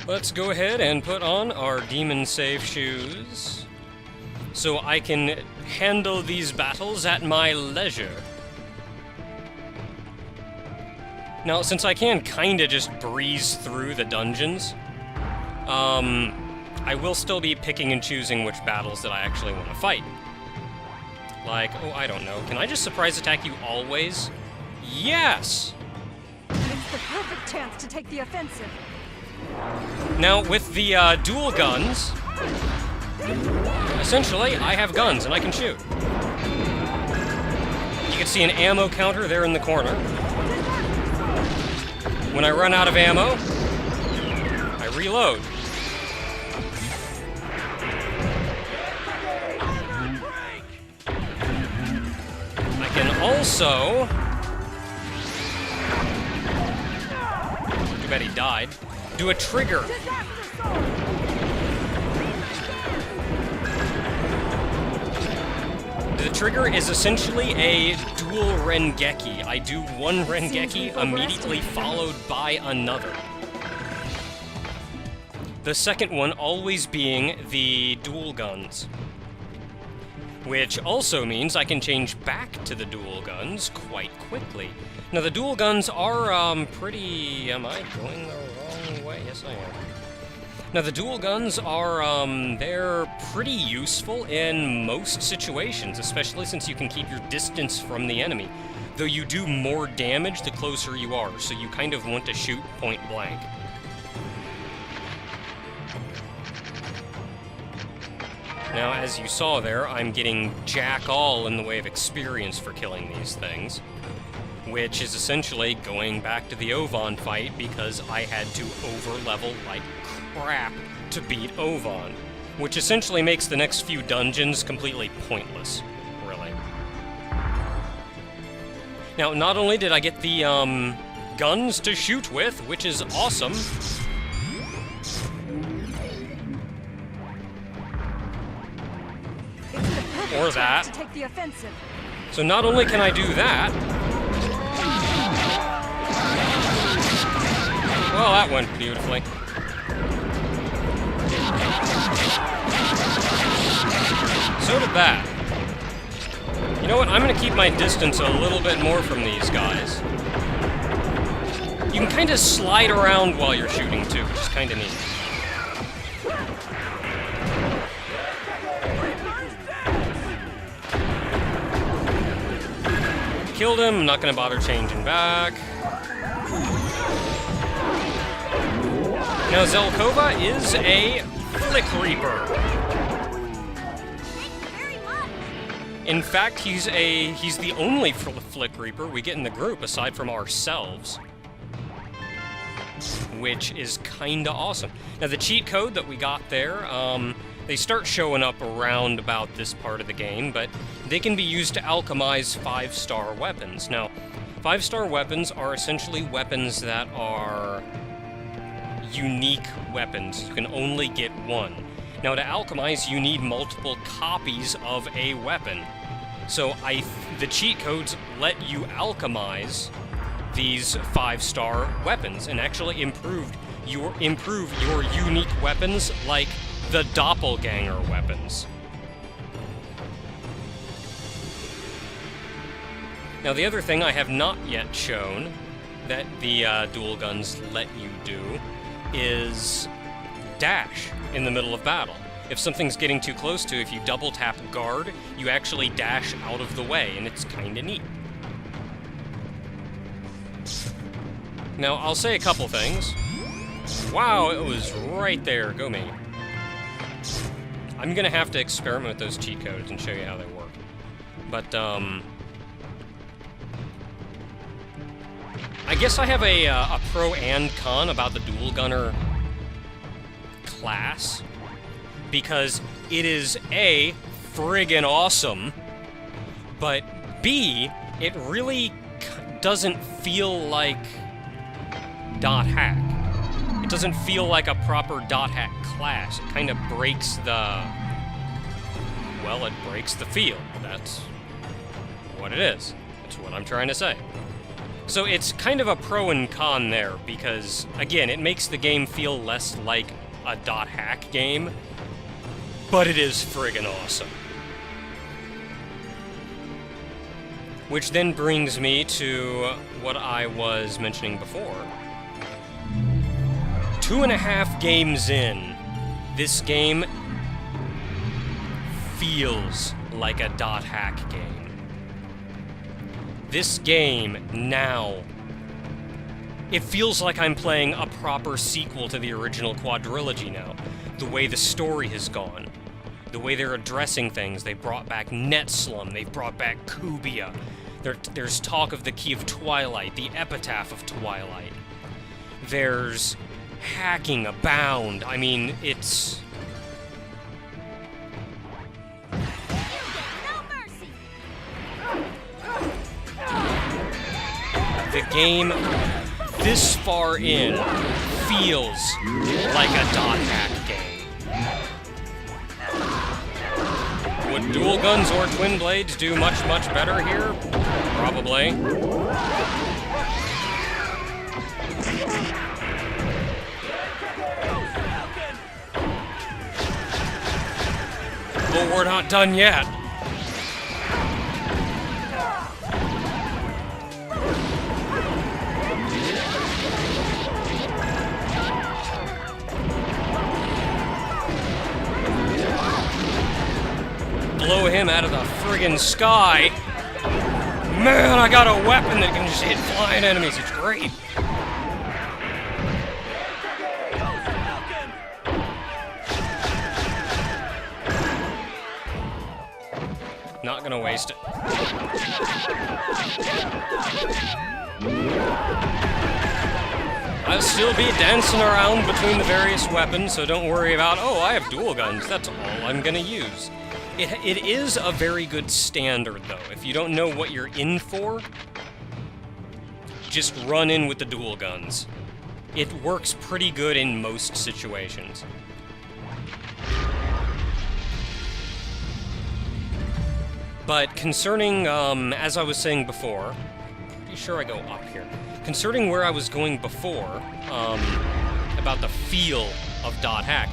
Let's go ahead and put on our demon safe shoes so I can handle these battles at my leisure. Now, since I can kinda just breeze through the dungeons, I will still be picking and choosing which battles that I actually want to fight. Like, oh, I don't know. Can I just surprise attack you always? Yes! It's the perfect chance to take the offensive. Now, with the dual guns, essentially, I have guns and I can shoot. You can see an ammo counter there in the corner. When I run out of ammo, I reload. I can also... Too bad he died. Do a trigger. The trigger is essentially a dual Rengeki. I do one Rengeki immediately followed by another. The second one always being the dual guns. Which also means I can change back to the dual guns quite quickly. Now the dual guns are pretty... Am I going the wrong way? Yes, I am. Now the dual guns are, they're pretty useful in most situations, especially since you can keep your distance from the enemy. Though you do more damage the closer you are, so you kind of want to shoot point blank. Now, as you saw there, I'm getting jack all in the way of experience for killing these things, which is essentially going back to the Ovan fight because I had to over-level like crap to beat Ovan, which essentially makes the next few dungeons completely pointless, really. Now, not only did I get the guns to shoot with, which is awesome, or that. To take the offensive. So not only can I do that... Well, that went beautifully. So did that. You know what? I'm gonna keep my distance a little bit more from these guys. You can kind of slide around while you're shooting too, which is kind of neat. Killed him, I'm not gonna bother changing back. Now Zelkova is a Flick Reaper. In fact, he's the only Flick Reaper we get in the group aside from ourselves. Which is kinda awesome. Now the cheat code that we got there, they start showing up around about this part of the game, but they can be used to alchemize 5-star weapons. Now, 5-star weapons are essentially weapons that are unique weapons. You can only get one. Now, to alchemize, you need multiple copies of a weapon. So, the cheat codes let you alchemize these 5-star weapons and actually improve your unique weapons like the doppelganger weapons. Now the other thing I have not yet shown that the dual guns let you do is dash in the middle of battle. If something's getting too close to, if you double tap guard, you actually dash out of the way, and it's kinda neat. Now I'll say a couple things. Wow, it was right there, go me. I'm gonna have to experiment with those cheat codes and show you how they work. But, I guess I have a pro and con about the dual gunner class, because it is A, friggin' awesome, but B, it really doesn't feel like dot hack. It doesn't feel like a proper dot hack class. It kind of breaks the... Well, it breaks the feel. That's what it is. That's what I'm trying to say. So it's kind of a pro and con there, because, again, it makes the game feel less like a .hack game, but it is friggin' awesome. Which then brings me to what I was mentioning before. 2.5 games in, this game feels like a .hack game. This game, now, it feels like I'm playing a proper sequel to the original quadrilogy now. The way the story has gone. The way they're addressing things. They brought back Netslum. They've brought back Kubia. There's talk of the Key of Twilight, the Epitaph of Twilight. There's hacking abound. I mean, it's... The game, this far in, feels like a .hack game. Would dual guns or twin blades do much better here? Probably. But we're not done yet. Blow him out of the friggin' sky. Man, I got a weapon that can just hit flying enemies. It's great. Not gonna waste it. I'll still be dancing around between the various weapons, so don't worry about, oh, I have dual guns. That's all I'm gonna use. It is a very good standard, though. If you don't know what you're in for, just run in with the dual guns. It works pretty good in most situations. But concerning, as I was saying before, pretty sure I go up here. Concerning where I was going before, about the feel of .hack,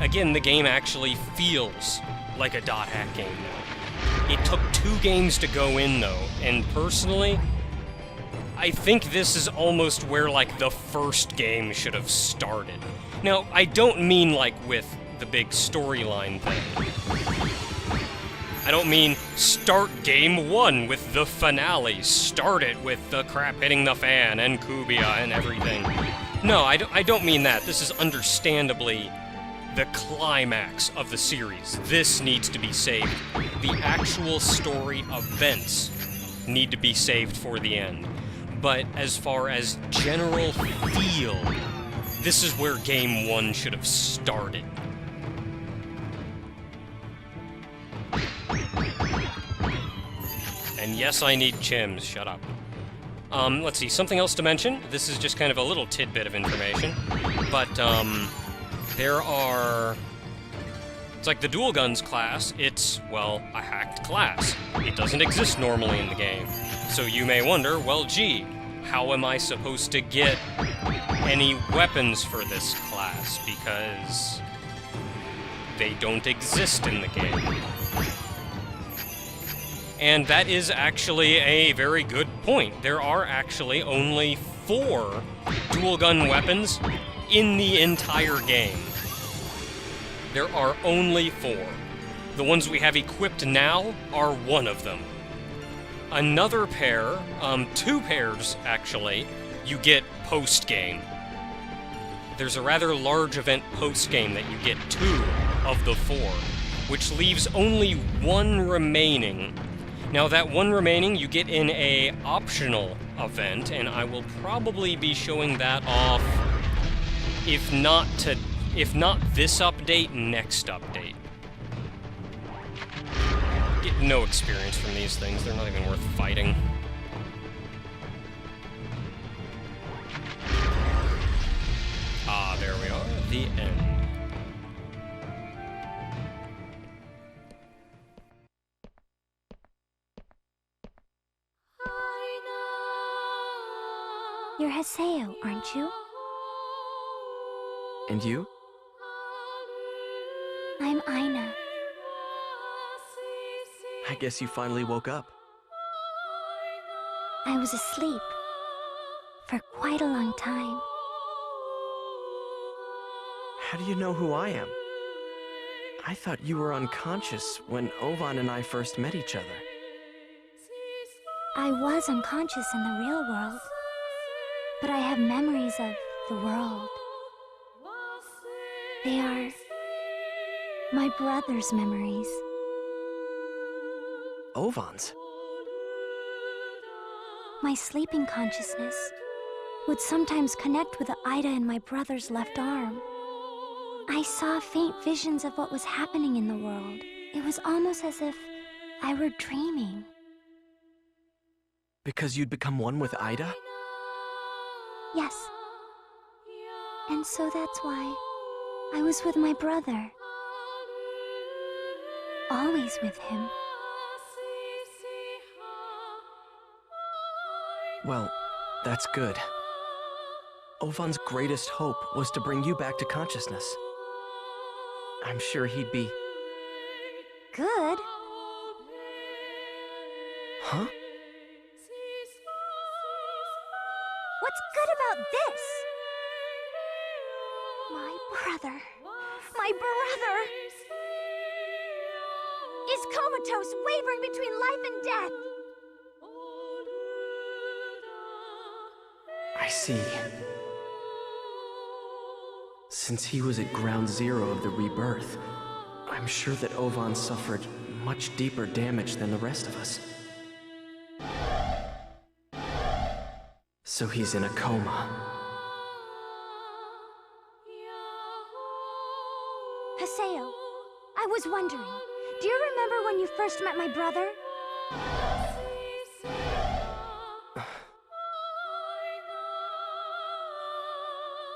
again, the game actually feels like a .hack game now. It took 2 games to go in, though, and personally, I think this is almost where, like, the first game should have started. Now, I don't mean, like, with the big storyline thing. I don't mean start game 1 with the finale, start it with the crap hitting the fan and Kubia and everything. No, I don't mean that. This is understandably the climax of the series. This needs to be saved. The actual story events need to be saved for the end. But as far as general feel, this is where Game 1 should have started. And yes, I need chims. Shut up. Let's see, something else to mention. This is just kind of a little tidbit of information. But, there are... It's like the dual guns class, it's, well, a hacked class. It doesn't exist normally in the game. So you may wonder, well, gee, how am I supposed to get any weapons for this class? Because they don't exist in the game. And that is actually a very good point. There are actually only 4 dual gun weapons in the entire game. There are only 4. The ones we have equipped now are one of them. Another pair, 2 pairs actually, you get post-game. There's a rather large event post-game that you get 2 of the 4, which leaves only 1 remaining. Now that 1 remaining you get in a optional event, and I will probably be showing that off, if not this update, next update. Get no experience from these things, they're not even worth fighting. Ah, there we are, the end. You're Haseo, aren't you? And you? I'm Aina. I guess you finally woke up. I was asleep for quite a long time. How do you know who I am? I thought you were unconscious when Ovan and I first met each other. I was unconscious in the real world, but I have memories of the world. They are my brother's memories. Ovan's? My sleeping consciousness would sometimes connect with the Ida in my brother's left arm. I saw faint visions of what was happening in the world. It was almost as if I were dreaming. Because you'd become one with Ida? Yes. And so that's why I was with my brother. Always with him. Well, that's good. Ovan's greatest hope was to bring you back to consciousness. I'm sure he'd be... Good? Huh? What's good about this? My brother is comatose, wavering between life and death. I see. Since he was at ground zero of the rebirth, I'm sure that Ovan suffered much deeper damage than the rest of us. So he's in a coma. Haseo, I was wondering, do you remember when you first met my brother?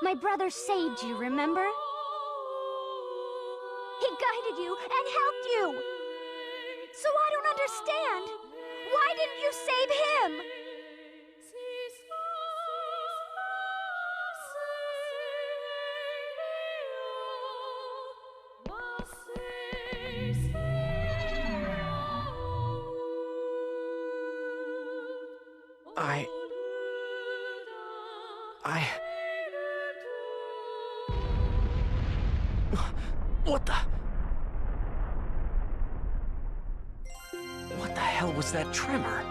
My brother saved you, remember? He guided you and helped you! So I don't understand! Why didn't you save him? What the... What the hell was that tremor?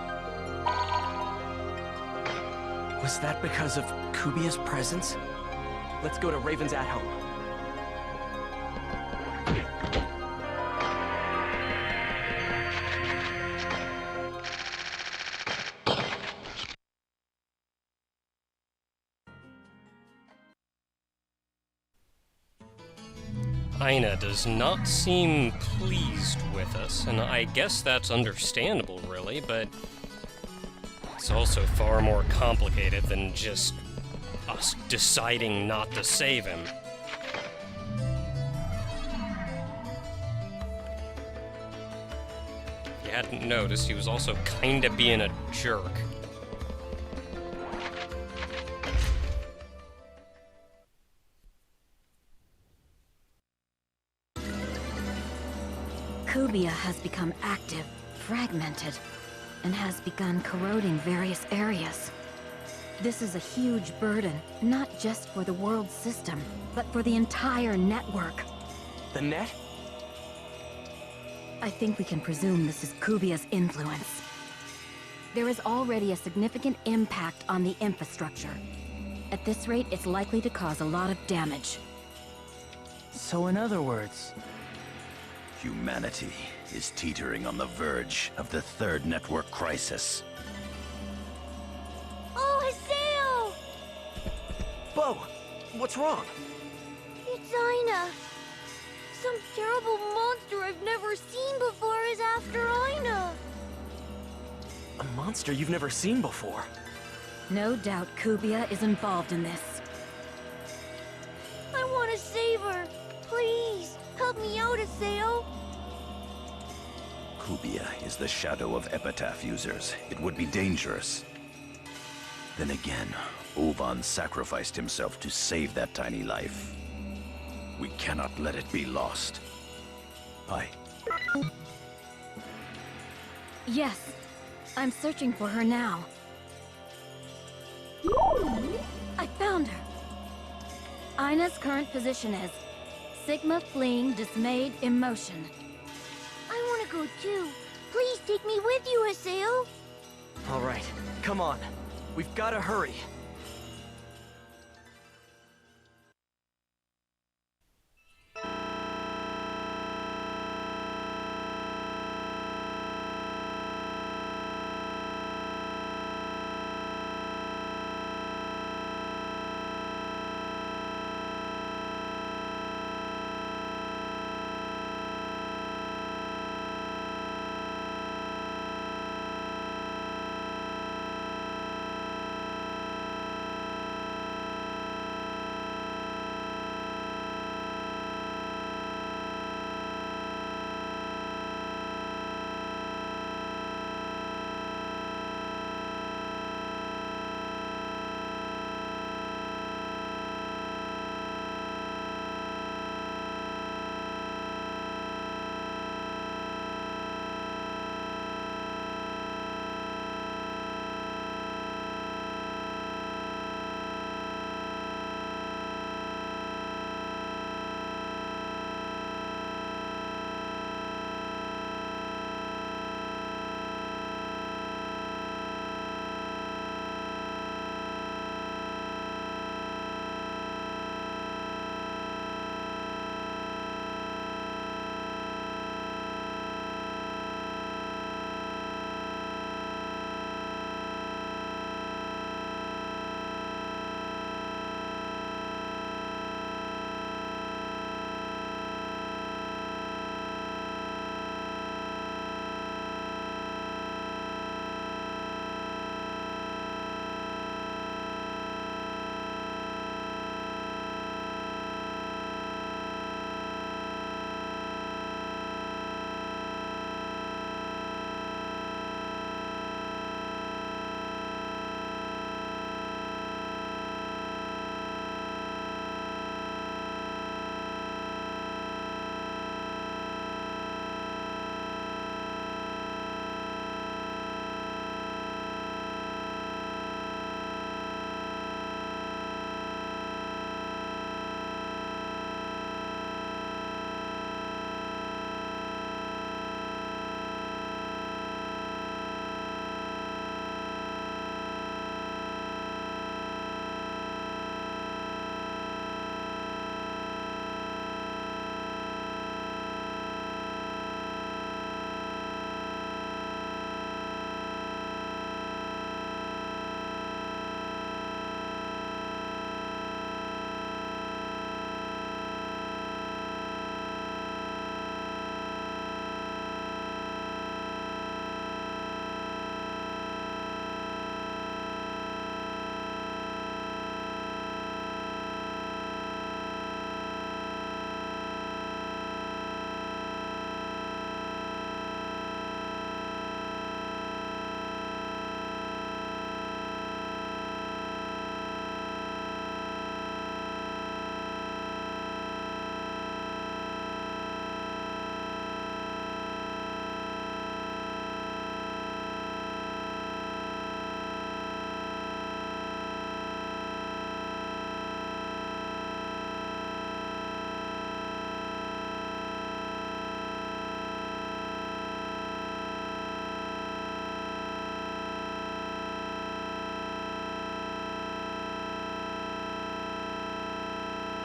Was that because of Kubia's presence? Let's go to Raven's at home. Aina does not seem pleased with us, and I guess that's understandable, really, but it's also far more complicated than just us deciding not to save him. If you hadn't noticed, he was also kinda being a jerk. Kubia has become active, fragmented, and has begun corroding various areas. This is a huge burden, not just for the world system, but for the entire network. The net? I think we can presume this is Kubia's influence. There is already a significant impact on the infrastructure. At this rate, it's likely to cause a lot of damage. So in other words, humanity is teetering on the verge of the third network crisis. Oh, Haseo! Bo! What's wrong? It's Aina. Some terrible monster I've never seen before is after Aina. A monster you've never seen before. No doubt Kubia is involved in this. I want to save her. Please, help me out, Haseo. Kubia is the shadow of Epitaph users. It would be dangerous. Then again, Ovan sacrificed himself to save that tiny life. We cannot let it be lost. Yes, I'm searching for her now. I found her. Ina's current position is Sigma fleeing dismayed emotion. I want to go too. Please take me with you, Aseo. All right, come on. We've got to hurry.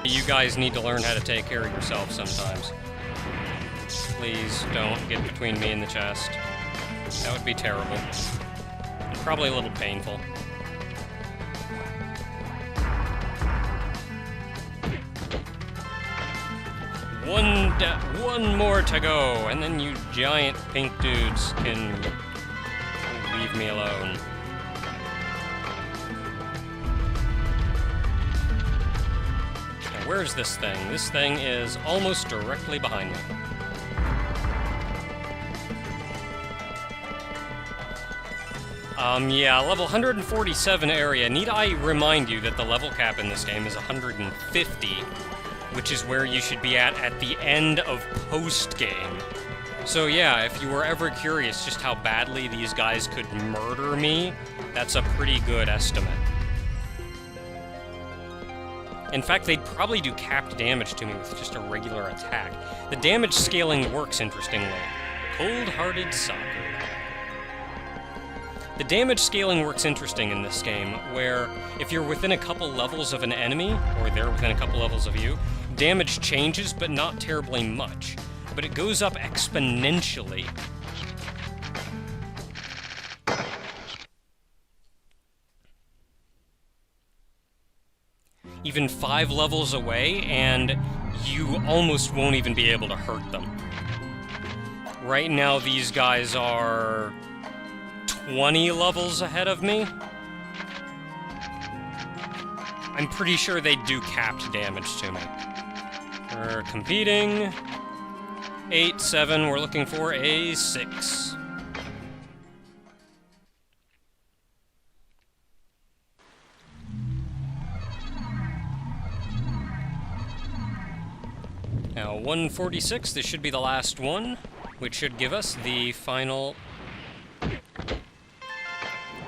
You guys need to learn how to take care of yourself sometimes. Please don't get between me and the chest. That would be terrible. And probably a little painful. One more to go, and then you giant pink dudes can leave me alone. Now, where's this thing? This thing is almost directly behind me. Yeah, level 147 area. Need I remind you that the level cap in this game is 150, which is where you should be at the end of post-game. So yeah, if you were ever curious just how badly these guys could murder me, that's a pretty good estimate. In fact, they'd probably do capped damage to me with just a regular attack. The damage scaling works interestingly. Cold-hearted soccer. The damage scaling works interesting in this game, where if you're within a couple levels of an enemy, or they're within a couple levels of you, damage changes, but not terribly much. But it goes up exponentially. Even 5 levels away, and you almost won't even be able to hurt them. Right now, these guys are 20 levels ahead of me. I'm pretty sure they do capped damage to me. We're competing. 8, 7, we're looking for a 6. Now, 146, this should be the last one, which should give us the final...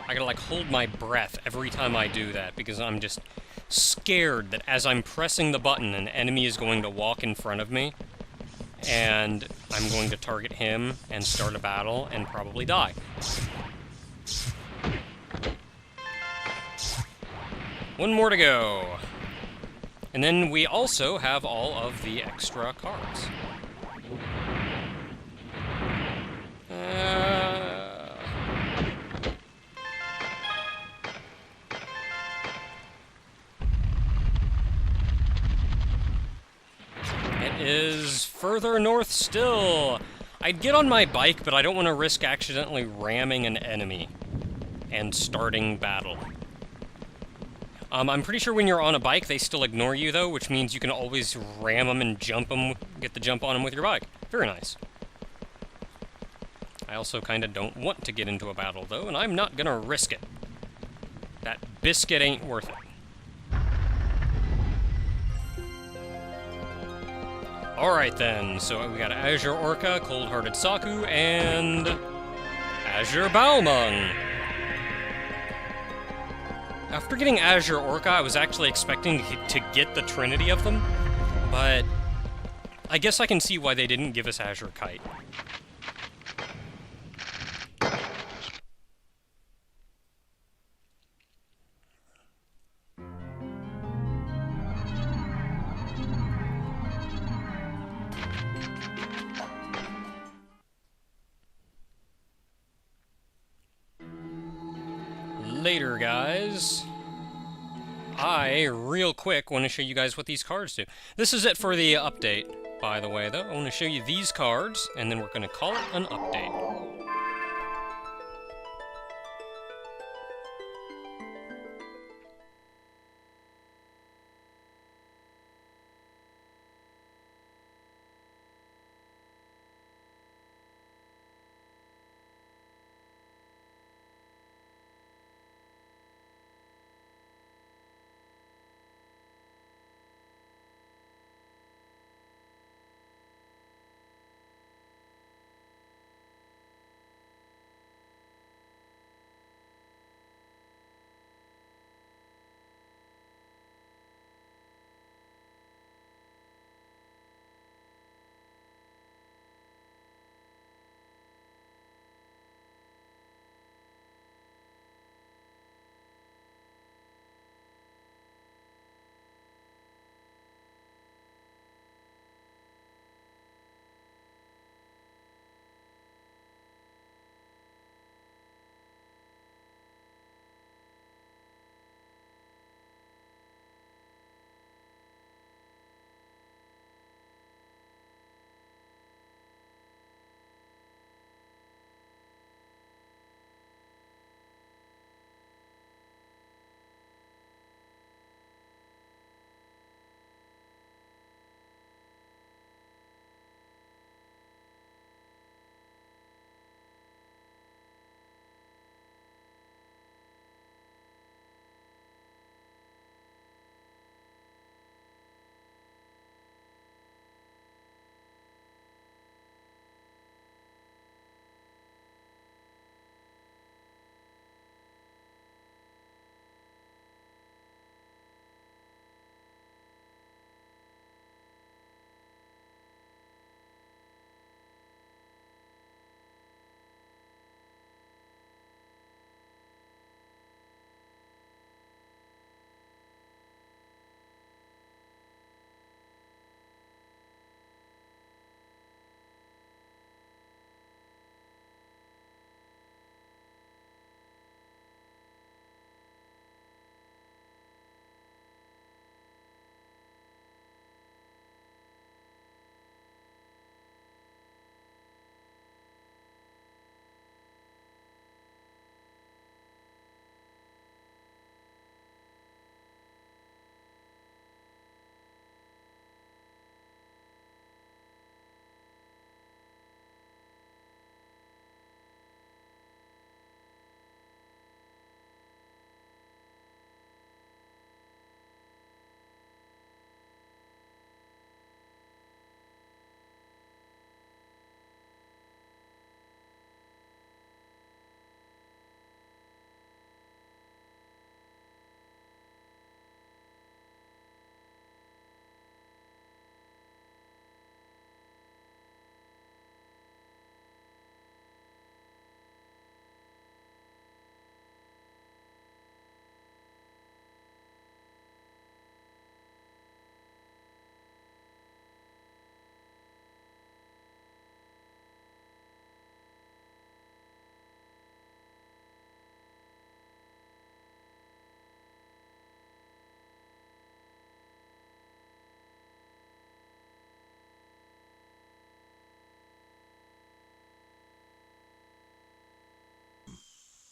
I gotta, like, hold my breath every time I do that, because I'm just scared that as I'm pressing the button, an enemy is going to walk in front of me, and I'm going to target him and start a battle and probably die. One more to go. And then we also have all of the extra cards. It is further north still. I'd get on my bike, but I don't want to risk accidentally ramming an enemy and starting battle. I'm pretty sure when you're on a bike, they still ignore you, though, which means you can always ram them and jump them, get the jump on them with your bike. Very nice. I also kind of don't want to get into a battle, though, and I'm not gonna risk it. That biscuit ain't worth it. Alright then, so we got Azure Orca, Cold-Hearted Saku, and Azure Balmung. After getting Azure Orca, I was actually expecting to get the trinity of them, but I guess I can see why they didn't give us Azure Kite. Later, guys. I, real quick, want to show you guys what these cards do. This is it for the update, by the way, though. I want to show you these cards, and then we're going to call it an update.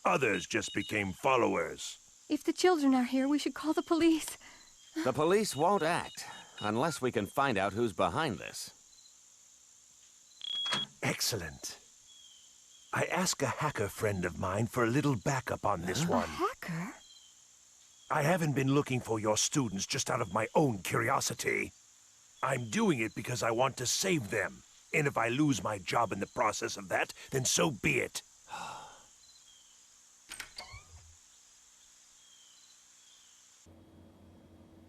Others just became followers. If the children are here, we should call the police. The police won't act unless we can find out who's behind this. Excellent. I asked a hacker friend of mine for a little backup on this one. Hacker? I haven't been looking for your students just out of my own curiosity. I'm doing it because I want to save them. And if I lose my job in the process of that, then so be it.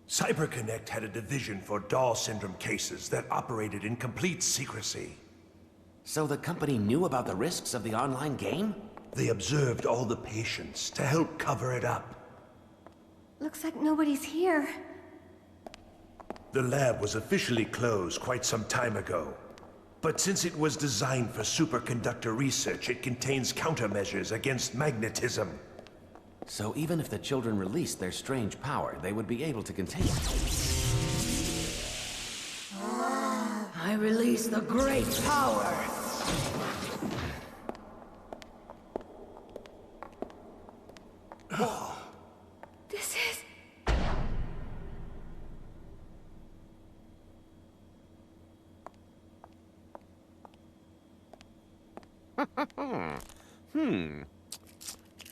CyberConnect had a division for Doll syndrome cases that operated in complete secrecy. So the company knew about the risks of the online game? They observed all the patients to help cover it up. Looks like nobody's here. The lab was officially closed quite some time ago. But since it was designed for superconductor research, it contains countermeasures against magnetism. So even if the children released their strange power, they would be able to contain it. I release the great power! This is...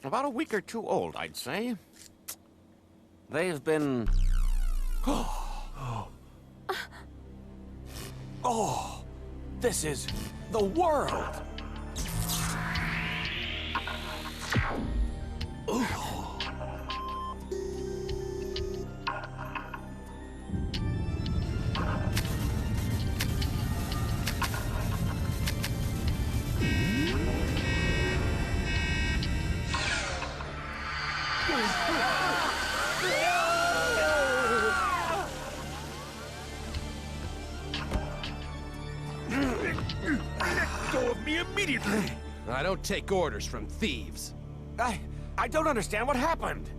About a week or two old, I'd say. They've been... Oh, this is the world! Let go of me immediately! I don't take orders from thieves. I don't understand what happened.